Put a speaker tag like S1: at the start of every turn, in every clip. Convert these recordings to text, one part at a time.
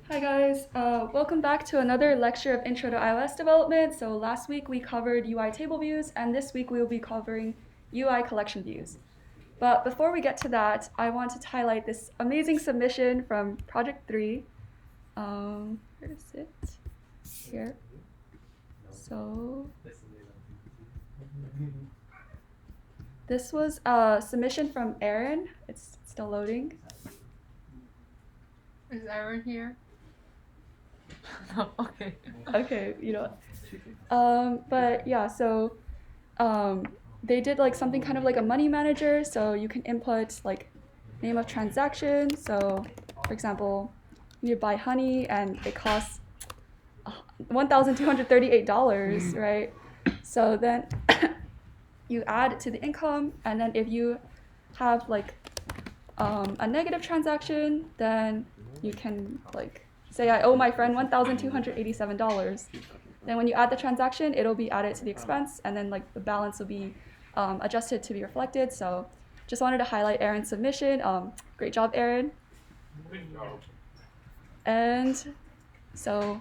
S1: Hi guys, welcome back to another lecture of Intro to iOS Development. So last week we covered UI table views, and this week we will be covering UI collection views. But before we get to that, I wanted to highlight this amazing submission from Project 3. Where is it? Here. So this was a submission from Aaron. It's still loading.
S2: Is Aaron here? No, okay.
S1: Okay, you know. But yeah, so they did like something kind of like a money manager. So you can input like name of transaction. So for example, you need to buy honey and it costs $1,238, right? So then you add it to the income, and then if you have like a negative transaction, then you can like say I owe my friend $1,287. Then when you add the transaction, it'll be added to the expense, and then like the balance will be adjusted to be reflected. So just wanted to highlight Aaron's submission. Great job, Aaron. And so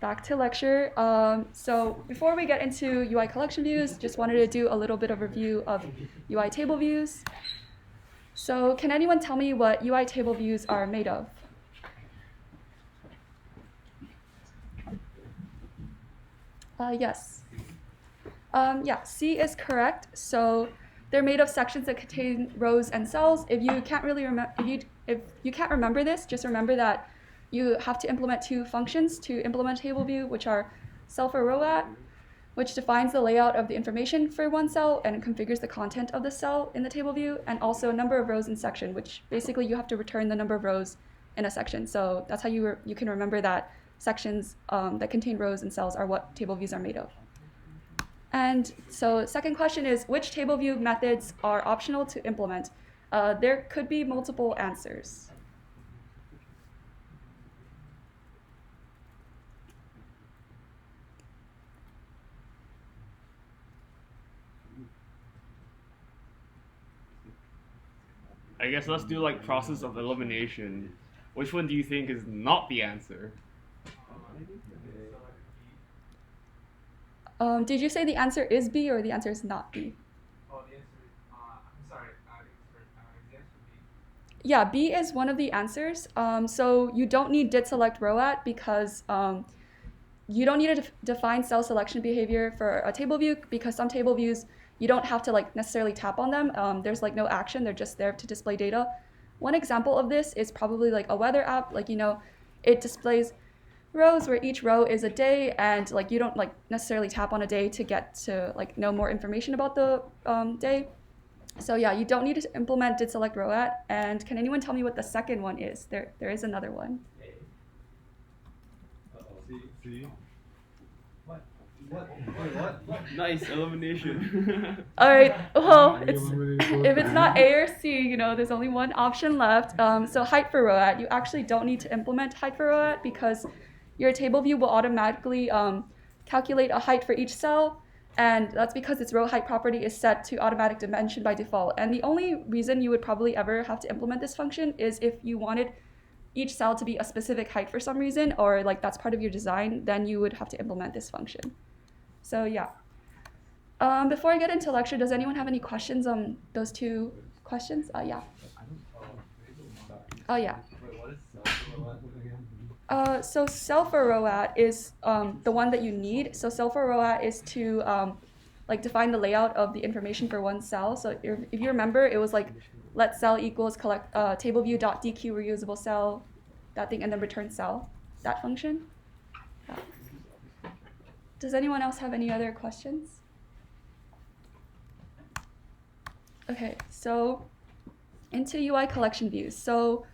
S1: back to lecture. So before we get into UI collection views, just wanted to do a little bit of review of UI table views. So can anyone tell me what UI table views are made of? Yes. Yeah, C is correct. So they're made of sections that contain rows and cells. If you can't really if you can't remember this, just remember that you have to implement two functions to implement a table view, which are cell for row at, which defines the layout of the information for one cell and configures the content of the cell in the table view, and also number of rows in section, which basically you have to return the number of rows in a section. So that's how you can remember that sections that contain rows and cells are what table views are made of. And so second question is, which table view methods are optional to implement? There could be multiple answers.
S3: I guess let's do like process of elimination. Which one do you think is not the answer?
S1: Did you say the answer is B or the answer is not B?
S4: Oh, the answer is, I'm sorry, the answer B.
S1: Yeah, B is one of the answers. So you don't need did select row at because you don't need to define cell selection behavior for a table view, because some table views you don't have to like necessarily tap on them. There's like no action, they're just there to display data. One example of this is probably like a weather app, like it displays rows where each row is a day, and like you don't like necessarily tap on a day to get to like know more information about the day. So yeah, you don't need to implement did select row at. And can anyone tell me what the second one is? There is another one.
S4: See? What?
S3: Nice elimination.
S1: All right, well, if it's not A or C, there's only one option left. So height for row at, you actually don't need to implement height for row at because your table view will automatically calculate a height for each cell, and that's because its row height property is set to automatic dimension by default. And the only reason you would probably ever have to implement this function is if you wanted each cell to be a specific height for some reason, or like that's part of your design, then you would have to implement this function. So yeah. Before I get into lecture, does anyone have any questions on those two questions? Yeah. Oh yeah. So cell for row at is the one that you need. So cell for row at is to like define the layout of the information for one cell. So if you remember, it was like let cell equals collect table view dot dq reusable cell, that thing, and then return cell, that function. Yeah. Does anyone else have any other questions? Okay, so into UI collection views. So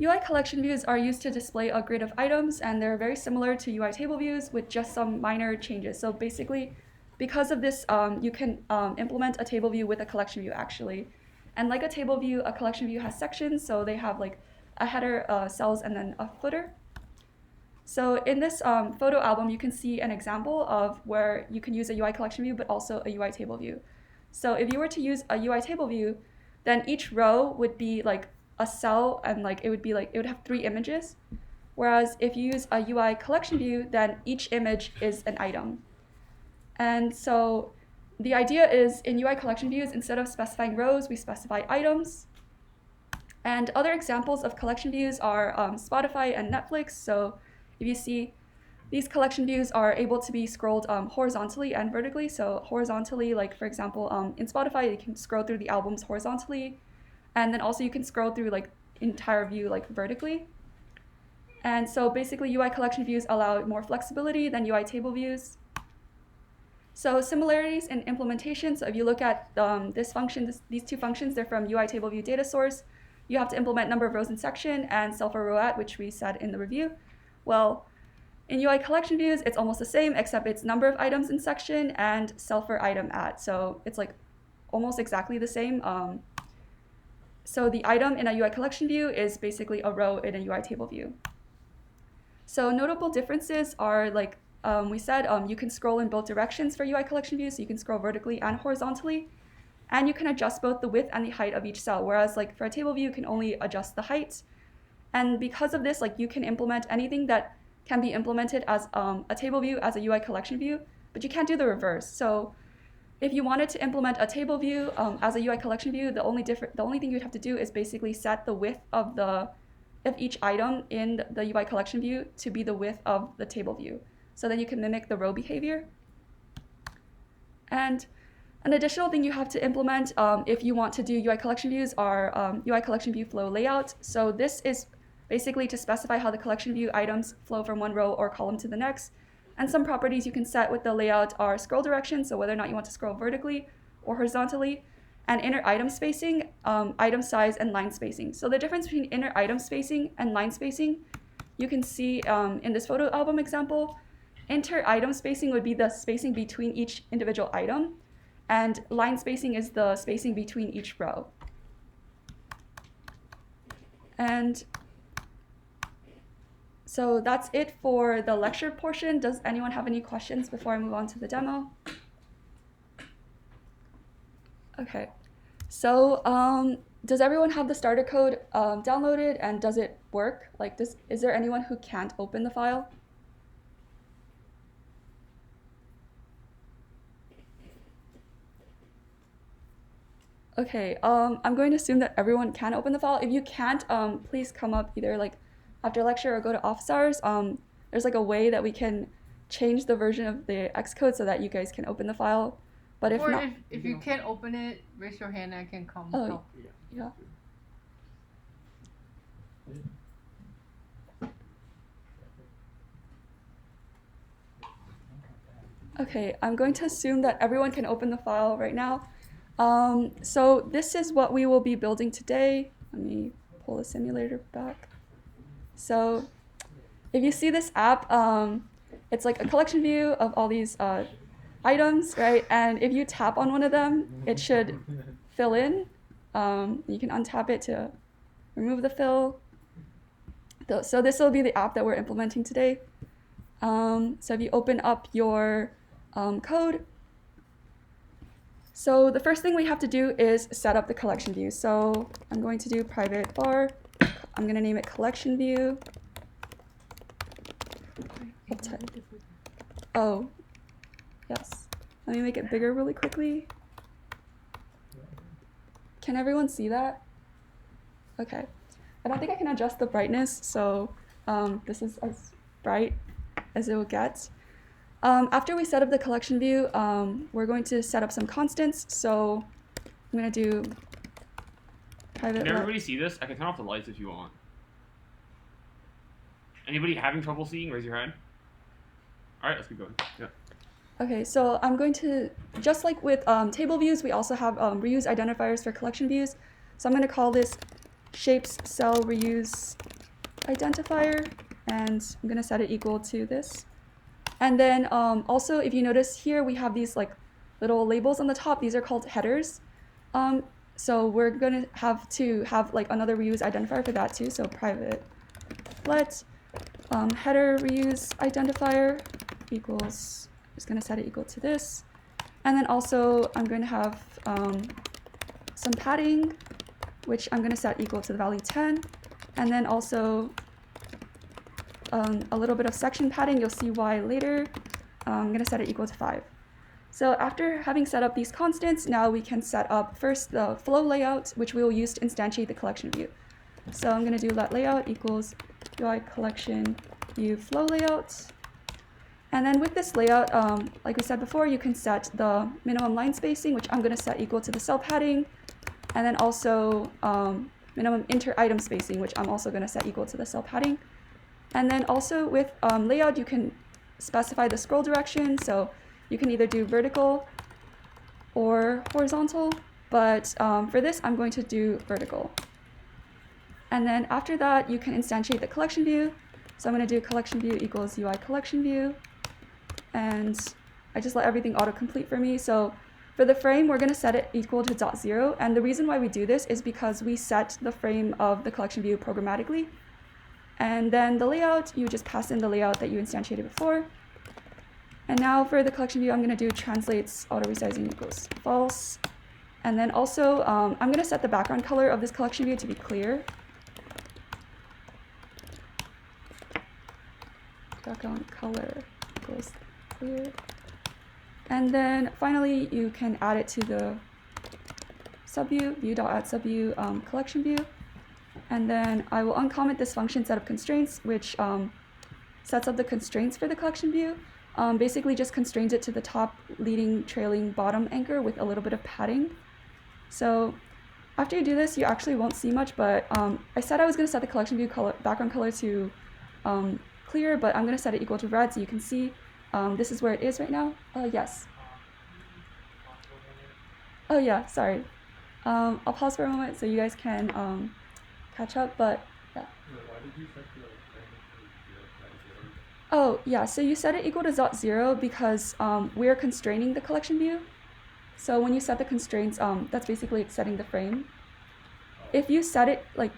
S1: UI collection views are used to display a grid of items, and they're very similar to UI table views with just some minor changes. So basically, because of this, you can implement a table view with a collection view actually. And like a table view, a collection view has sections, so they have like a header, cells, and then a footer. So in this photo album, you can see an example of where you can use a UI collection view, but also a UI table view. So if you were to use a UI table view, then each row would be like a cell and like it would have 3 images. Whereas if you use a UI collection view, then each image is an item. And so the idea is in UI collection views, instead of specifying rows, we specify items. And other examples of collection views are Spotify and Netflix. So if you see, these collection views are able to be scrolled horizontally and vertically. So horizontally, like for example, in Spotify, you can scroll through the albums horizontally. And then also you can scroll through like entire view like vertically. And so basically UI collection views allow more flexibility than UI table views. So similarities in implementation. So if you look at this function, these 2 functions, they're from UI table view data source. You have to implement number of rows in section and self or row@, which we said in the review. Well, in UI collection views, it's almost the same, except it's number of items in section and self or item at. So it's like almost exactly the same. So the item in a UI collection view is basically a row in a UI table view. So notable differences are like we said, you can scroll in both directions for UI collection views. So you can scroll vertically and horizontally. And you can adjust both the width and the height of each cell, whereas like for a table view, you can only adjust the height. And because of this, like you can implement anything that can be implemented as a table view as a UI collection view, but you can't do the reverse. So if you wanted to implement a table view as a UI collection view, the only thing you'd have to do is basically set the width of each item in the UI collection view to be the width of the table view. So then you can mimic the row behavior. And an additional thing you have to implement if you want to do UI collection views are UI collection view flow layout. So this is basically to specify how the collection view items flow from one row or column to the next. And some properties you can set with the layout are scroll direction, so whether or not you want to scroll vertically or horizontally, and inner item spacing, item size, and line spacing. So the difference between inner item spacing and line spacing, you can see in this photo album example. Inter item spacing would be the spacing between each individual item, and line spacing is the spacing between each row. And so that's it for the lecture portion. Does anyone have any questions before I move on to the demo? Okay, so does everyone have the starter code downloaded, and does it work? Like, is there anyone who can't open the file? Okay, I'm going to assume that everyone can open the file. If you can't, please come up either like after lecture or go to office hours. There's like a way that we can change the version of the Xcode so that you guys can open the file. But if not,
S2: if you can't open it, raise your hand and I can come
S1: Oh,
S2: help.
S1: yeah. Okay, I'm going to assume that everyone can open the file right now. So this is what we will be building today. Let me pull the simulator back. So if you see this app, it's like a collection view of all these items, right? And if you tap on one of them, it should fill in. You can untap it to remove the fill. So this will be the app that we're implementing today. So if you open up your code, so the first thing we have to do is set up the collection view. So I'm going to do private var. I'm going to name it collection view. Oh, yes. Let me make it bigger really quickly. Can everyone see that? Okay. I don't think I can adjust the brightness, so this is as bright as it will get. After we set up the collection view, we're going to set up some constants. So I'm going to do private.
S3: Can everybody see this? I can turn off the lights if you want. Anybody having trouble seeing? Raise your hand. All right, let's keep going. Yeah.
S1: Okay, so I'm going to, just like with table views, we also have reuse identifiers for collection views. So I'm going to call this shapes cell reuse identifier, and I'm going to set it equal to this. And then also, if you notice here, we have these like little labels on the top. These are called headers. So we're going to have like another reuse identifier for that too. So private let header reuse identifier equals, I'm just going to set it equal to this. And then also I'm going to have some padding. which I'm going to set equal to the value 10. And then also a little bit of section padding. You'll see why later. I'm going to set it equal to 5. So after having set up these constants, now we can set up first the flow layout, which we will use to instantiate the collection view. So I'm going to do let layout equals UICollectionView flow layout. And then with this layout, like we said before, you can set the minimum line spacing, which I'm going to set equal to the cell padding, and then also minimum inter-item spacing, which I'm also going to set equal to the cell padding. And then also with layout, you can specify the scroll direction. So you can either do vertical or horizontal, but for this, I'm going to do vertical. And then after that, you can instantiate the collection view. So I'm going to do collection view equals UICollectionView. And I just let everything autocomplete for me. So for the frame, we're going to set it equal to .0. And the reason why we do this is because we set the frame of the collection view programmatically. And then the layout, you just pass in the layout that you instantiated before. And now for the collection view, I'm going to do translates auto resizing equals false. And then also, I'm going to set the background color of this collection view to be clear. Background color equals clear. And then finally, you can add it to the subview, view.addSubview collection view. And then I will uncomment this function setup constraints, which sets up the constraints for the collection view. Basically just constrains it to the top, leading, trailing, bottom anchor with a little bit of padding. So after you do this, you actually won't see much, but I said I was going to set the collection view color, background color to clear, but I'm going to set it equal to red so you can see this is where it is right now. Yes. Oh yeah, sorry. I'll pause for a moment so you guys can catch up, but yeah.
S4: Why did you set the
S1: Oh yeah, so you set it equal to .0 because we're constraining the collection view. So when you set the constraints, that's basically setting the frame. If you set it like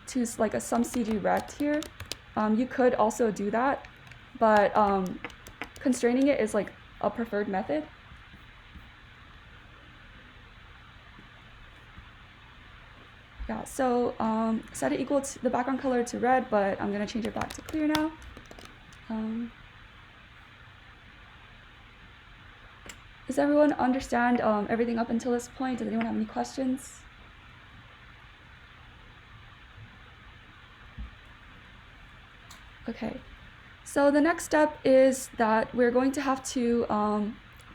S1: to like a some CG rect here, you could also do that, but constraining it is like a preferred method. Yeah, so set it equal to the background color to red, but I'm going to change it back to clear now. Does everyone understand everything up until this point? Does anyone have any questions? Okay, so the next step is that we're going to have to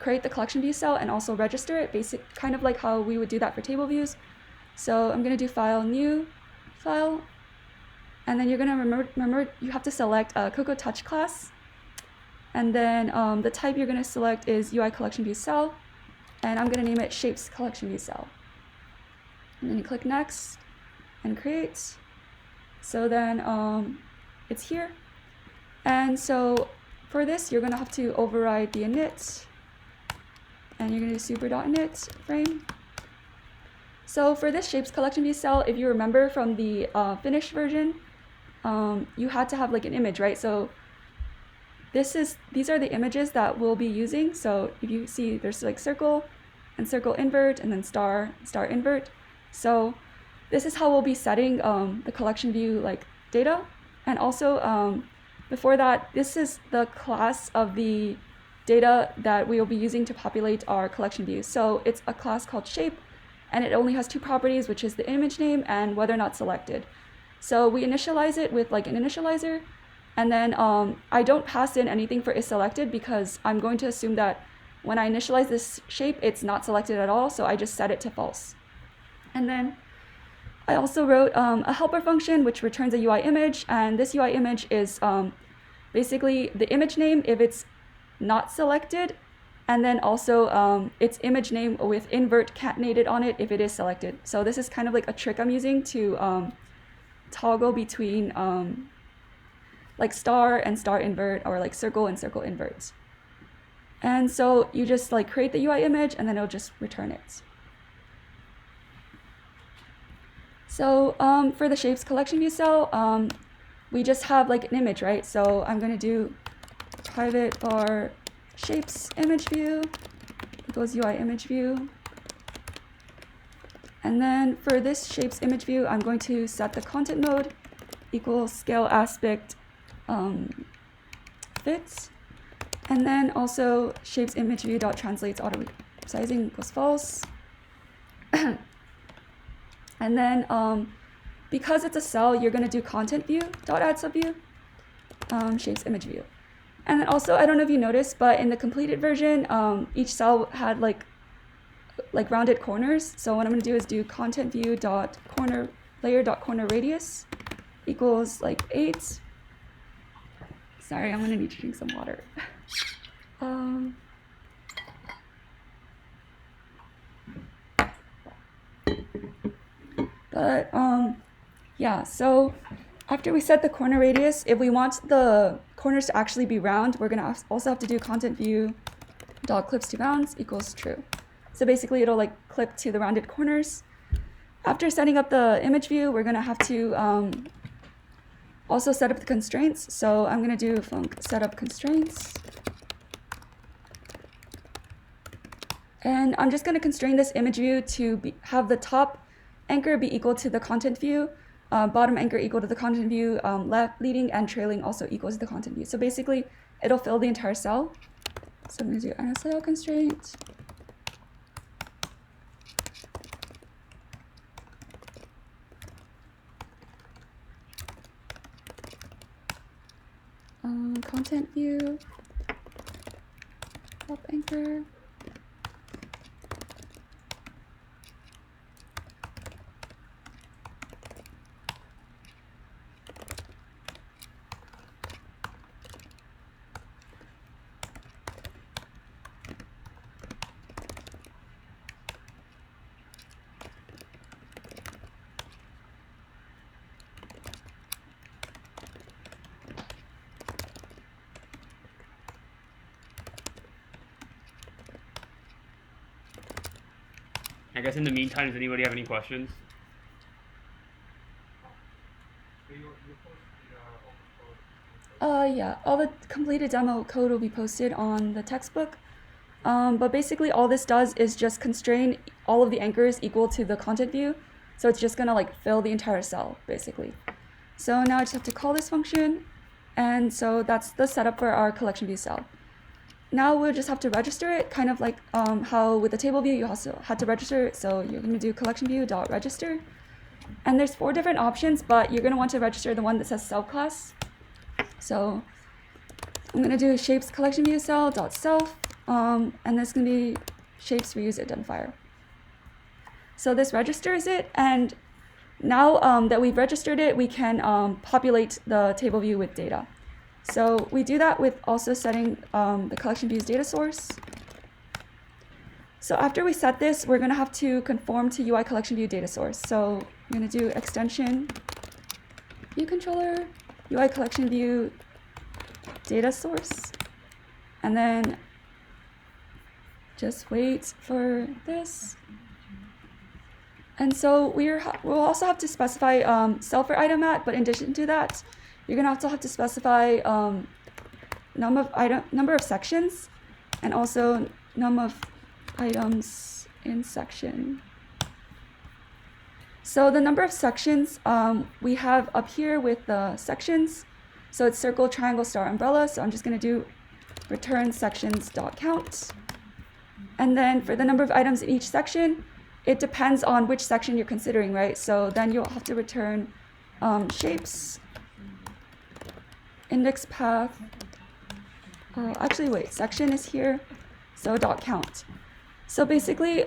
S1: create the collection view cell and also register it, kind of like how we would do that for table views. So I'm going to do file, new file, and then you're going to remember you have to select a Cocoa Touch class. And then the type you're going to select is UICollectionView cell, and I'm going to name it Shapes Collection View cell. And then you click next and create. So then it's here. And so for this, you're going to have to override the init, and you're going to do super.init frame. So for this Shapes Collection View cell, if you remember from the finished version, you had to have like an image, right? So these are the images that we'll be using. So if you see, there's like circle and circle invert, and then star, star invert. So this is how we'll be setting the collection view like data. And also before that, this is the class of the data that we will be using to populate our collection view. So it's a class called shape, and it only has two properties, which is the image name and whether or not selected. So we initialize it with like an initializer. And then I don't pass in anything for is selected because I'm going to assume that when I initialize this shape, it's not selected at all. So I just set it to false. And then I also wrote a helper function, which returns a UI image. And this UI image is basically the image name if it's not selected. And then also its image name with invert concatenated on it if it is selected. So this is kind of like a trick I'm using to toggle between like star and star invert, or like circle and circle invert. And so you just like create the UI image and then it'll just return it. So for the shapes collection view cell, we just have like an image, right? So I'm going to do private var shapes image view equals UI image view. And then for this shapes image view, I'm going to set the content mode equals scale aspect fits. And then also shapes image view dot translates auto resizing equals false. And then because it's a cell, you're going to do content view dot add subview shapes image view. And then also, I don't know if you noticed, but in the completed version, each cell had like rounded corners. So what I'm going to do is do content view dot corner layer dot corner radius equals like 8. Sorry, I'm going to need to drink some water. Yeah, so after we set the corner radius, if we want the corners to actually be round, we're going to also have to do content view dot clips to bounds equals true. So basically it'll like clip to the rounded corners. After setting up the image view, we're going to have to also set up the constraints. So I'm going to do func setup constraints. And I'm just going to constrain this image view to have the top anchor be equal to the content view, bottom anchor equal to the content view, left leading and trailing also equals the content view. So basically, it'll fill the entire cell. So I'm going to do NSL constraint. Content view, top anchor.
S3: I guess in the meantime, does anybody have any questions?
S4: So you post the open code?
S1: Yeah, all the completed demo code will be posted on the textbook. But basically all this does is just constrain all of the anchors equal to the content view. So it's just gonna like fill the entire cell, basically. So now I just have to call this function. And so that's the setup for our collection view cell. Now we'll just have to register it, kind of like how with the table view you also had to register it. So you're going to do collection view dot register, and there's 4 different options, but you're going to want to register the one that says self class. So I'm going to do shapes collection view cell dot self, and there's going to be shapes reuse identifier. So this registers it, and now that we've registered it, we can populate the table view with data. So we do that with also setting the collection view's data source. So after we set this, we're going to have to conform to UICollectionView data source. So I'm going to do extension view controller, UICollectionView data source, and then just wait for this. And so we'll also have to specify cell for item at, but in addition to that, you're going to also have to specify number of sections and also number of items in section. So the number of sections we have up here with the sections. So it's circle, triangle, star, umbrella. So I'm just going to do return sections.count. And then for the number of items in each section, it depends on which section you're considering, right? So then you'll have to return shapes, index path. Actually, wait, section is here, so .count. So basically,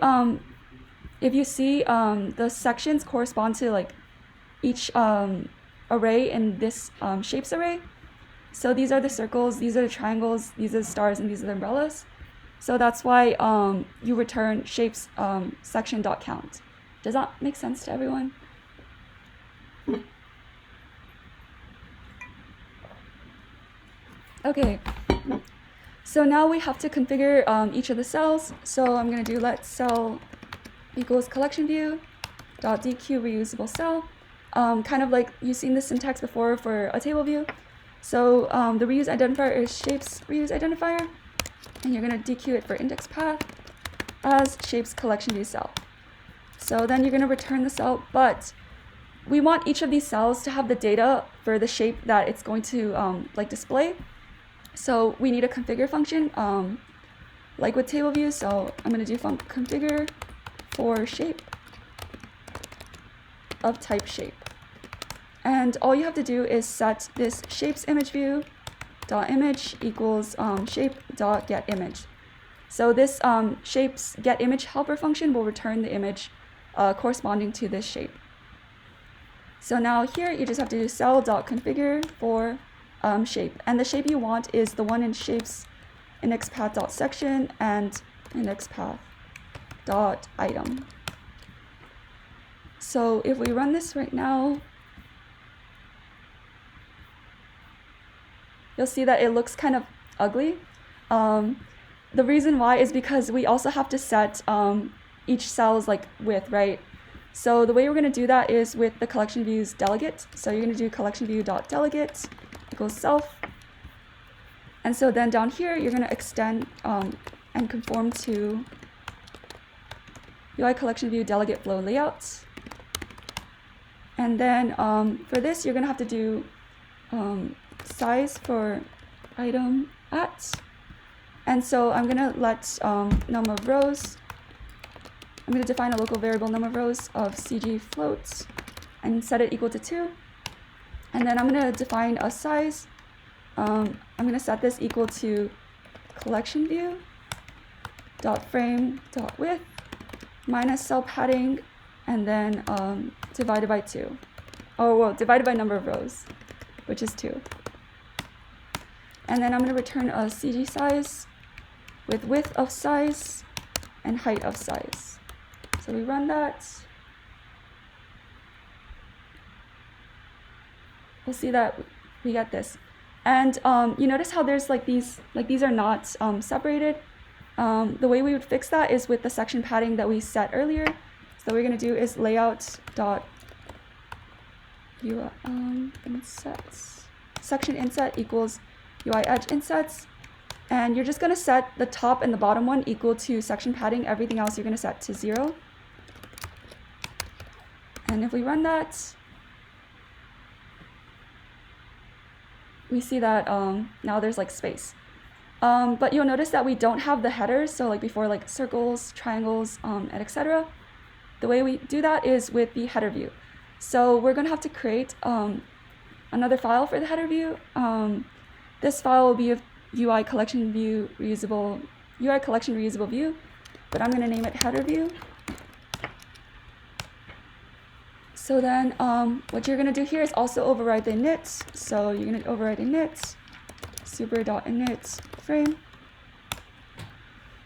S1: if you see the sections correspond to like each array in this shapes array. So these are the circles, these are the triangles, these are the stars, and these are the umbrellas. So that's why you return shapes section.count. Does that make sense to everyone? Okay, so now we have to configure each of the cells. So I'm going to do let cell equals collection view dot dequeue reusable cell. Kind of like you've seen the syntax before for a table view. So the reuse identifier is shapes reuse identifier, and you're going to dequeue it for index path as shapes collection view cell. So then you're going to return the cell, but we want each of these cells to have the data for the shape that it's going to like display. So we need a configure function, like with table view. So I'm going to do configure for shape of type shape. And all you have to do is set this shapes image view dot image equals shape dot get image. So this shapes get image helper function will return the image corresponding to this shape. So now here you just have to do cell dot configure for shape, and the shape you want is the one in shapes index path dot section and index path dot item. So if we run this right now, you'll see that it looks kind of ugly. The reason why is because we also have to set each cell's like width, right? So the way we're going to do that is with the collection view's delegate. So you're going to do collection view dot delegate equals self. And so then down here, you're going to extend and conform to UICollectionView delegate flow layouts. And then for this, you're going to have to do size for item at. And so I'm going to let number of rows. I'm going to define a local variable number of rows of CG floats and set it equal to 2. And then I'm going to define a size. I'm going to set this equal to collection view dot frame dot width minus cell padding, and then divided by 2. Oh, well, divided by number of rows, which is 2. And then I'm going to return a CG size with width of size and height of size. So we run that. We'll see that we get this. And you notice how there's like these are not separated. The way we would fix that is with the section padding that we set earlier. So what we're going to do is layout dot insets section inset equals UI edge insets, and you're just going to set the top and the bottom one equal to section padding. Everything else you're going to set to 0. And if we run that, we see that now there's like space. But you'll notice that we don't have the headers, so like before, like circles, triangles, and etc. The way we do that is with the header view. So we're going to have to create another file for the header view. This file will be a UI collection reusable view, but I'm going to name it header view. So then what you're going to do here is also override the init. So you're going to override init super.init frame.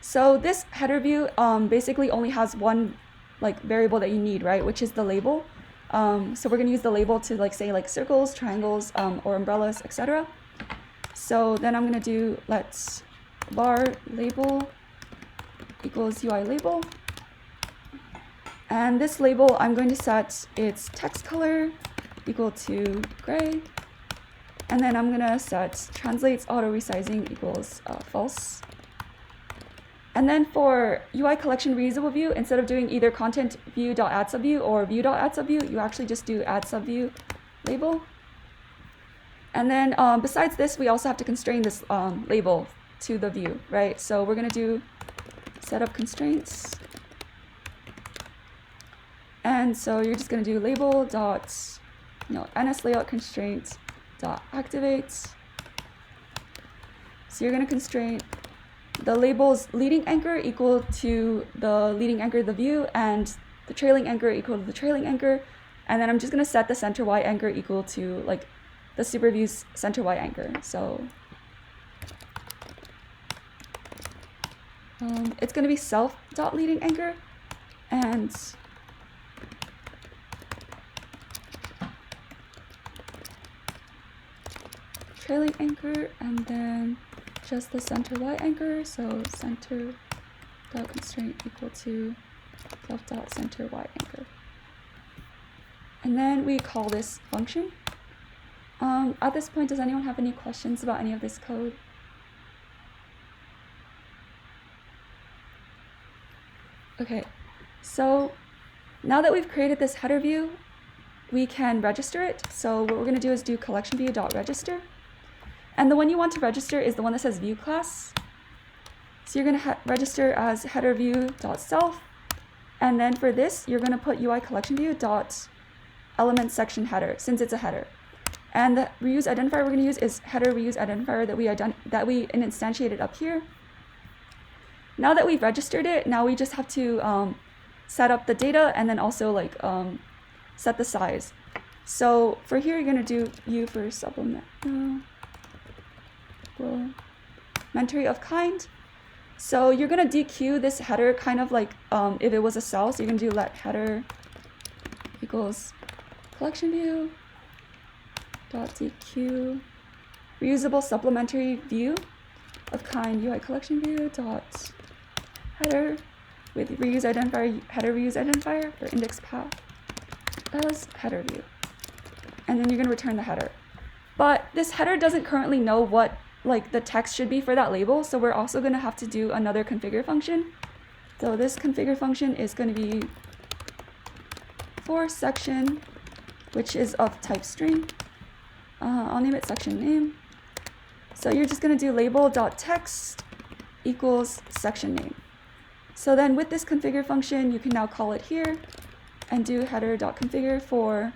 S1: So this header view basically only has one like variable that you need, right, which is the label. So we're going to use the label to like say like circles, triangles, or umbrellas, etc. So then I'm going to do let's var label equals UI label. And this label, I'm going to set its text color equal to gray. And then I'm going to set translates auto resizing equals false. And then for UI collection reusable view, instead of doing either content view.add subview or view.add subview, you actually just do add subview label. And then besides this, we also have to constrain this label to the view, right? So we're going to do setup constraints. And so you're just going to do label dot ns layout constraint dot activate. So you're going to constrain the label's leading anchor equal to the leading anchor of the view, and the trailing anchor equal to the trailing anchor. And then I'm just going to set the center Y anchor equal to like the super view's center Y anchor. So it's going to be self dot leading anchor and trailing anchor, and then just the center Y anchor. So center dot constraint equal to self dot center Y anchor. And then we call this function. At this point, does anyone have any questions about any of this code? Okay, so Now that we've created this header view, we can register it. So what we're going to do is do collectionView.register. And the one you want to register is the one that says view class. So you're going to register as headerView.self. And then for this, you're going to put UICollectionView.element section header, since it's a header. And the reuse identifier we're going to use is header reuse identifier that we instantiated up here. Now that we've registered it, now we just have to set up the data and then also like set the size. So for here, you're going to do U for supplementary of kind. So you're going to dequeue this header kind of like if it was a cell. So you're going to do let header equals collection view dot dequeue reusable supplementary view of kind UI collection view dot header with reuse identifier header reuse identifier for index path as header view, and then you're going to return the header. But this header doesn't currently know what like the text should be for that label, so we're also going to have to do another configure function. So this configure function is going to be for section, which is of type string. I'll name it section name. So you're just going to do label.text equals section name. So then with this configure function, you can now call it here and do header.configure for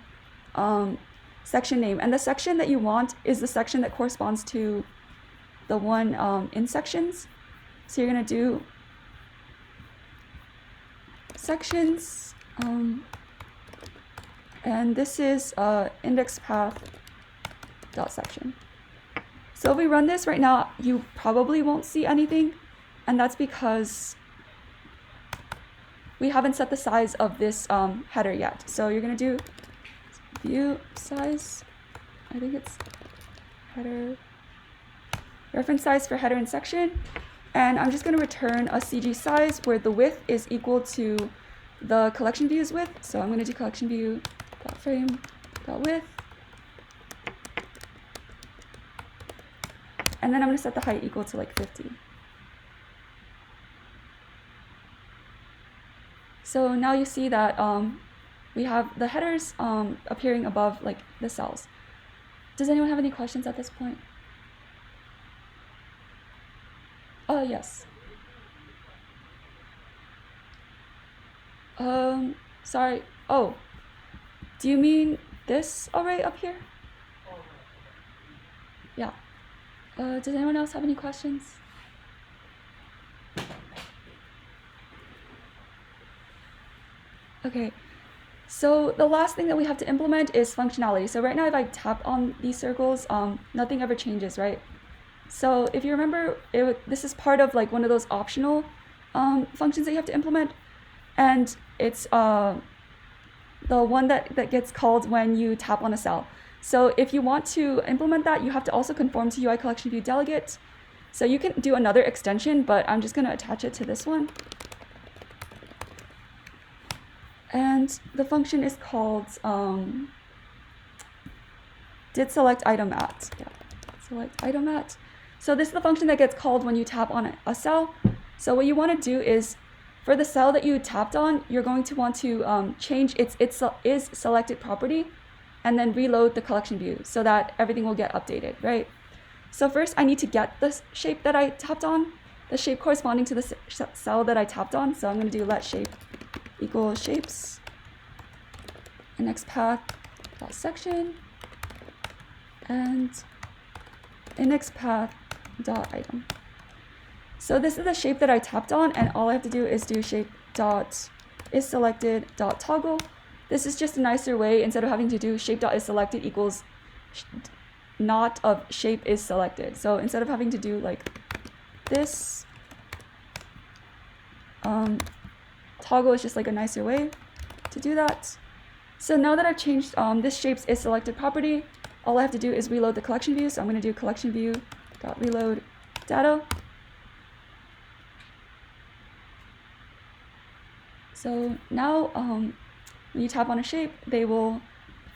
S1: section name. And the section that you want is the section that corresponds to the one in sections. So you're going to do sections, and this is index path dot section. So if we run this right now, you probably won't see anything, and that's because we haven't set the size of this header yet. So you're going to do view size, I think it's header, reference size for header and section, and I'm just going to return a CG size where the width is equal to the collection view's width. So I'm going to do collection view dot frame dot width, and then I'm going to set the height equal to like 50. So now you see that we have the headers appearing above like the cells. Does anyone have any questions at this point? Yes. Sorry. Oh, do you mean this array up here? Yeah. Does anyone else have any questions? Okay. So the last thing that we have to implement is functionality. So right now, if I tap on these circles, nothing ever changes, right? So if you remember, this is part of like one of those optional functions that you have to implement, and it's the one that gets called when you tap on a cell. So if you want to implement that, you have to also conform to UICollectionView Delegate. So you can do another extension, but I'm just going to attach it to this one. And the function is called did select item at. Yeah, select item at. So this is the function that gets called when you tap on a cell. So what you want to do is, for the cell that you tapped on, you're going to want to change its is selected property, and then reload the collection view so that everything will get updated, right? So first, I need to get the shape that I tapped on, the shape corresponding to the cell that I tapped on. So I'm going to do let shape equal shapes index path dot section and index path dot item. So this is the shape that I tapped on, and all I have to do is do shape dot is selected dot toggle. This is just a nicer way, instead of having to do shape dot is selected equals not of shape is selected. So instead of having to do like this, toggle is just like a nicer way to do that. So now that I've changed this shape's is selected property, all I have to do is reload the collection view. So I'm going to do collection view dot reload data. So now when you tap on a shape, they will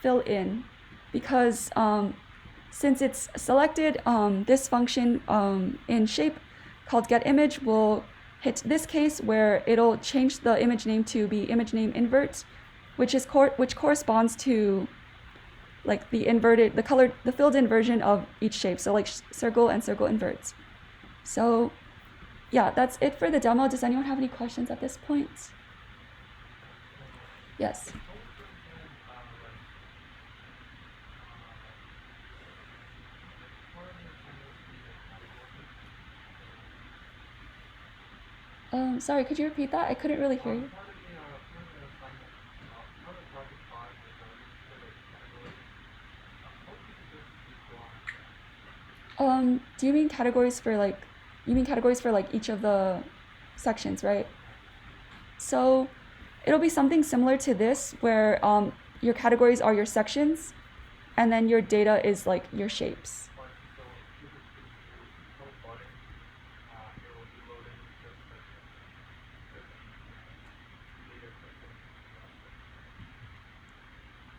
S1: fill in, because since it's selected, this function in shape called getImage will hit this case where it'll change the image name to be image name invert which corresponds to like the filled in version of each shape. So like circle and circle inverts. So yeah, that's it for the demo. Does anyone have any questions at this point? Yes. Sorry, could you repeat that? I couldn't really hear you. Do you mean categories for like, each of the sections, right? So it'll be something similar to this where your categories are your sections and then your data is like your shapes.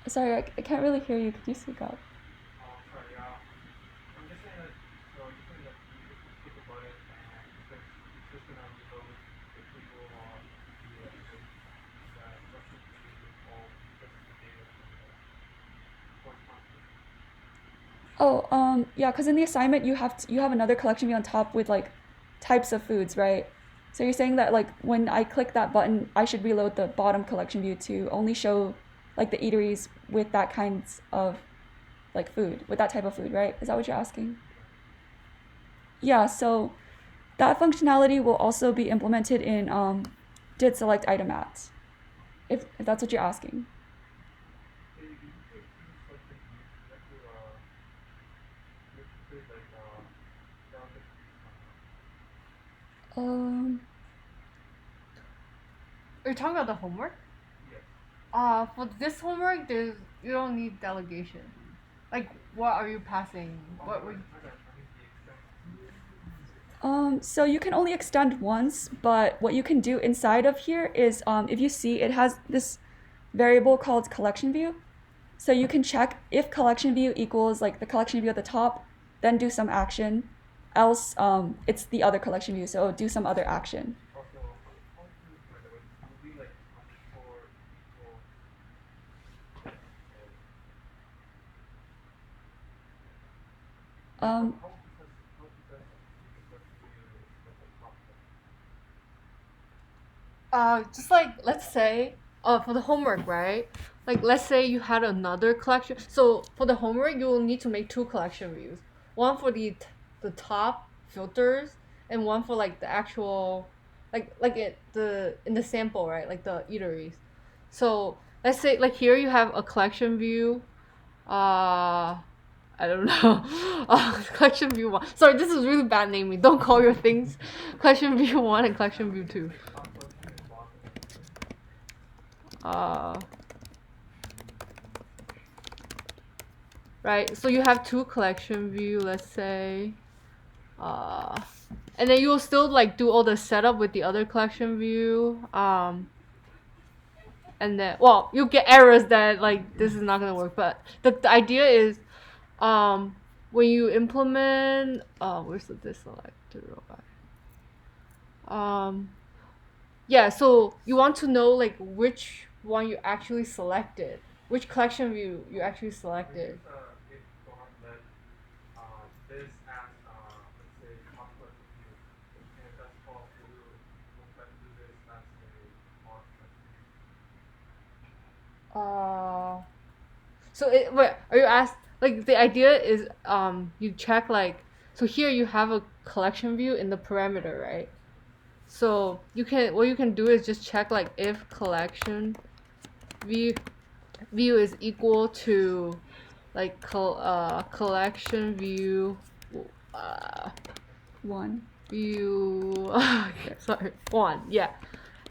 S1: Sorry, I can't really hear you. Could you speak up?
S4: Sorry, I'm just saying that, so you're saying that you just click a button and it's just gonna reload the table or the reference to all just the data from the corresponding.
S1: Yeah, because in the assignment you have another collection view on top with like types of foods, right? So you're saying that like when I click that button, I should reload the bottom collection view to only show like the eateries with that kinds of like food, with that type of food, right? Is that what you're asking? Yeah, so that functionality will also be implemented in did select item at, if that's what you're asking.
S2: Are you talking about the homework? For this homework, you don't need delegation. Like, what are you passing? What were you...
S1: So you can only extend once, but what you can do inside of here is, if you see, it has this variable called collection view. So you can check if collection view equals like the collection view at the top, then do some action. Else, it's the other collection view, so do some other action.
S2: Just like, let's say, for the homework, right? Like, let's say you had another collection. So for the homework, you will need to make two collection views. One for the top filters, and one for like the actual, in the sample, right? Like the eateries. So let's say like here you have a collection view. I don't know. Collection view 1. Sorry, this is really bad naming. Don't call your things collection view 1 and collection view 2. Right, so you have two collection view, let's say, and then you will still like do all the setup with the other collection view, and then, well, you'll get errors that like this is not gonna work, but the idea is, when you implement, where's the deselected row? Yeah, so you want to know like which one you actually selected, which collection view you actually selected.
S4: This as let's say top collection view, and that's called we'll try to do this as a on collection view.
S2: So wait, are you asked like the idea is you check like, so here you have a collection view in the parameter, right? So what you can do is just check like if collection view is equal to like collection view
S1: 1
S2: view sorry 1, yeah,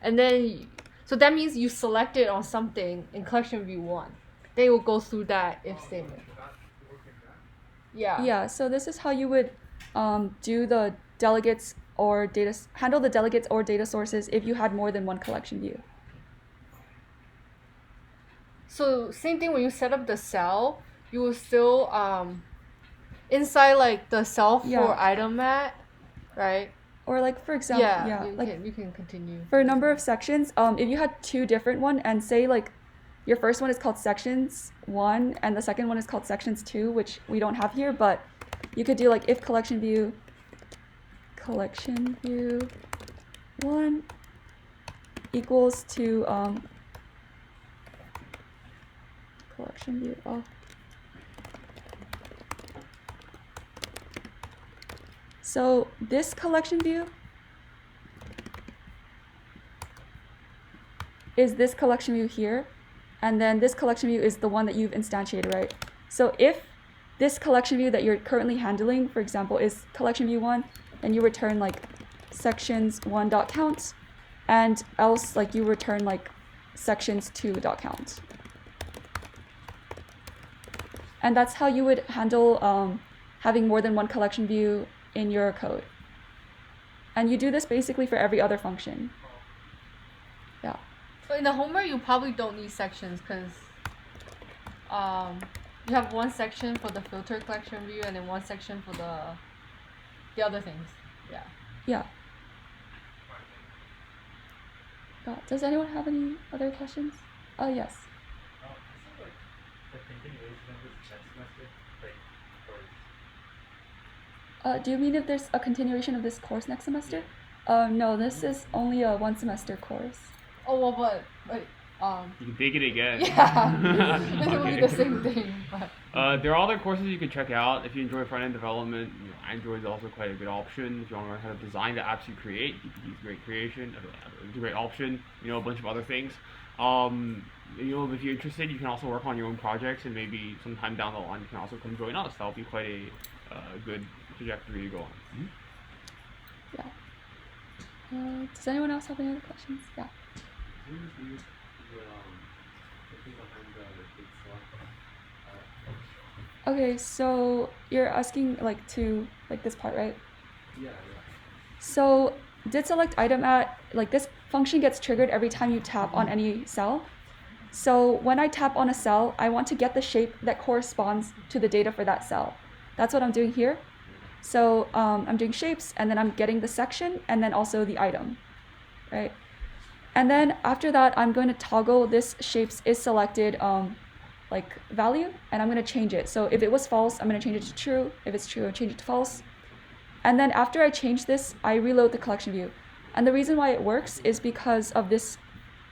S2: and then so that means you selected on something in collection view 1. They will go through that if statement.
S1: Yeah, so this is how you would do the delegates or handle the delegates or data sources if you had more than one collection view.
S2: So same thing when you set up the cell, you will still inside like the cell for item at, right?
S1: Or like for example,
S2: you can continue.
S1: For a number of sections, if you had two different ones and say like your first one is called sections 1, and the second one is called sections 2, which we don't have here, but you could do like if collection view 1 equals to collection view. Oh. So this collection view is this collection view here, and then this collection view is the one that you've instantiated, right? So if this collection view that you're currently handling, for example, is collection view 1, then you return like sections 1.count, and else like you return like sections 2.count. And that's how you would handle having more than one collection view in your code. And you do this basically for every other function. Yeah.
S2: So in the homework, you probably don't need sections because you have one section for the filter collection view and then one section for the other things. Yeah.
S1: Yeah. Does anyone have any other questions? Oh, yes.
S4: This is like the continuation of this next semester, like,
S1: Do you mean if there's a continuation of this course next semester? No, this is only a 1-semester course.
S2: Oh well, but
S3: You can take it again.
S2: yeah, it will be the same thing. But
S3: There are other courses you can check out if you enjoy front-end development. Android is also quite a good option. If you want to learn how to design the apps you create, GPT is a great creation. It's a great option. A bunch of other things. If you're interested, you can also work on your own projects, and maybe sometime down the line you can also come join us. That'll be quite a good trajectory to go on.
S1: Yeah. Does anyone else have any other questions? Yeah. Okay, so you're asking like to like this part, right?
S4: yeah.
S1: So did select item at, like this function gets triggered every time you tap on any cell. So when I tap on a cell, I want to get the shape that corresponds to the data for that cell. That's what I'm doing here. So I'm doing shapes, and then I'm getting the section, and then also the item, right? And then after that, I'm going to toggle this shapes is selected like value, and I'm going to change it. So if it was false, I'm going to change it to true. If it's true, I'll change it to false. And then after I change this, I reload the collection view. And the reason why it works is because of this,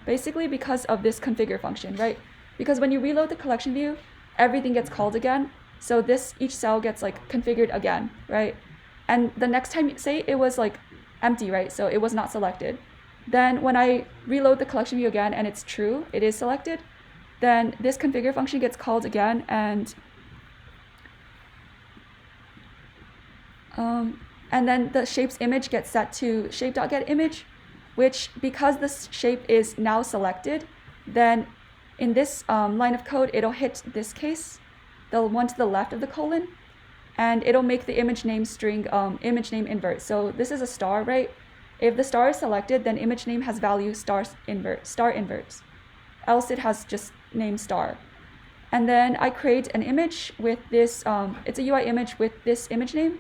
S1: basically because of this configure function, right? Because when you reload the collection view, everything gets called again. So each cell gets like configured again, right? And the next time, say it was like empty, right? So it was not selected. Then when I reload the collection view again and it's true, it is selected, then this configure function gets called again, and then the shape's image gets set to shape.getImage, which because this shape is now selected, then in this line of code, it'll hit this case, the one to the left of the colon, and it'll make the image name string image name invert. So this is a star, right? If the star is selected, then image name has value star inverts. Else it has just name star. And then I create an image with this, it's a UI image with this image name.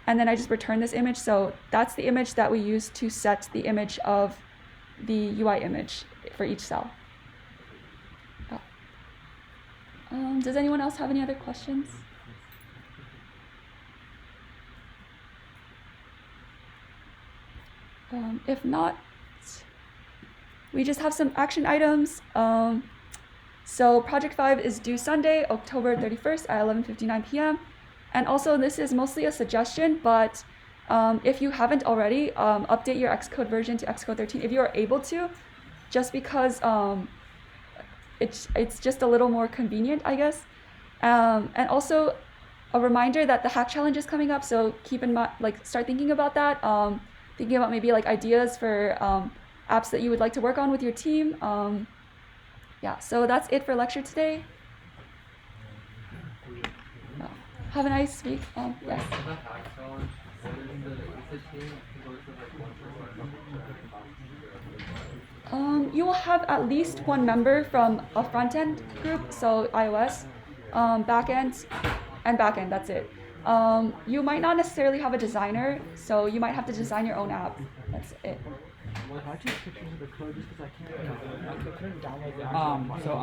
S1: And then I just return this image. So that's the image that we use to set the image of the UI image for each cell. Does anyone else have any other questions? If not, we just have some action items. So project 5 is due Sunday, October 31st at 11:59 p.m. And also this is mostly a suggestion, but if you haven't already, update your Xcode version to Xcode 13 if you are able to, just because it's just a little more convenient, I guess. And also a reminder that the hack challenge is coming up, so keep in mind, like start thinking about that, thinking about maybe like ideas for apps that you would like to work on with your team. Yeah, so that's it for lecture today. Have a nice week. Yes. You will have at least one member from a front-end group, so iOS, back-end, and back-end, that's it. You might not necessarily have a designer, so you might have to design your own app. That's it.
S5: Can I take pictures of the code just because I can't? So